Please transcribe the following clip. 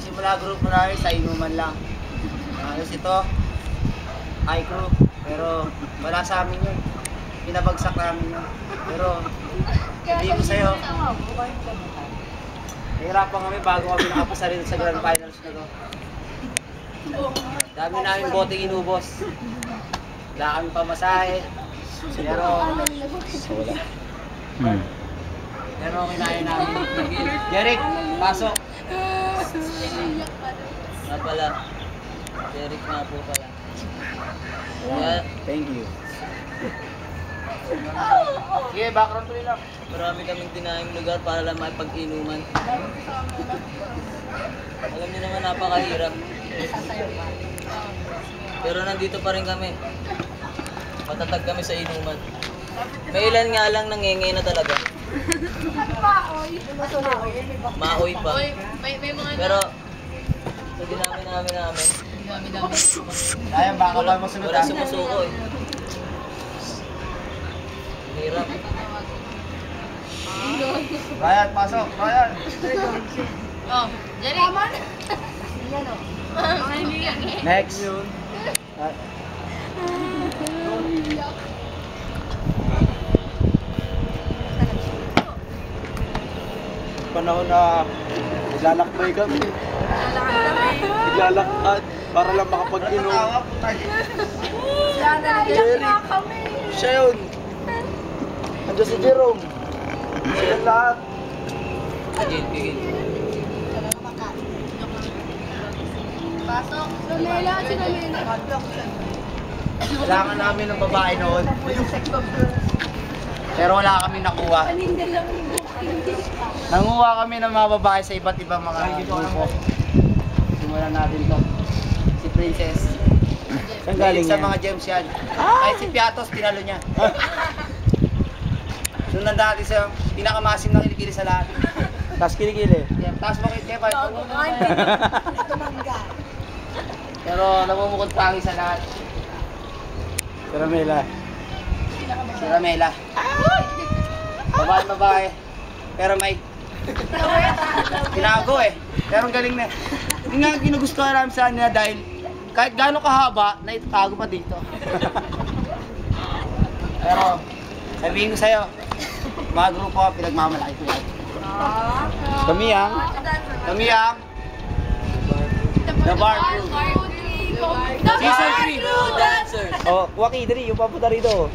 Simula group namin sa inuman lang. Ayos ito, high crew, pero wala sa amin yun. Pinabagsak namin yun. Pero hindi ko sa'yo. Nahirapan kami bago kami nakapasa rin sa grand finals na to. Dami namin boteng inubos. Wala kami pamasahe. Pero pero kinain namin. Jeric, pasok. Nga pala. Jeric nga po pala. Yeah. Thank you. Sige, background tuloy lang. Marami kaming dinahing lugar para lang makipag-inuman. Alam niyo naman, napakahirap. Pero nandito pa rin kami. Matatag kami sa inuman. May ilan nga lang nangenge na talaga. Maoy pa. Pero sa dinami namin, Ayan, baka ba masunod wala sumusuko eh. Hirap. Ryan, pasok. Ryan. Oh, Jerry. Next. Panahon na naglalakbay kami. Naglalakad para lang makapag-inom. Jerry, siya yun. Andiyan si Jerome. Sila lahat. Pigil. Pasok. Lamela, si Lamela. Kailangan namin ng babae noon. Pero wala kami nakuha. Nanguha kami ng mga babae sa iba't ibang mga grupo. Simulan natin to. Si Princess. Saan galing Sa yan? mga gems yan. Ay, si Piatos, tinalo niya. Sundan natin sa pinakamasim na kilikili sa lahat. Tapos kilikili. Yeah, taas mo kay Kepa. Pero namumukod pangi sa lahat. Si Ramela. Si Ramela. Babae. Pero may tinago eh. Pero ang galing na. Yung nga ginugustuhan namin sa kanila dahil kahit gaano kahaba, naitatago pa dito. Pero sabihin ko sa'yo, mga grupo pinagmamalaki ko yan. Kami ang The Bar Crew. Season 3. Dancers. Oh, Waki, dali, yung papunta rito.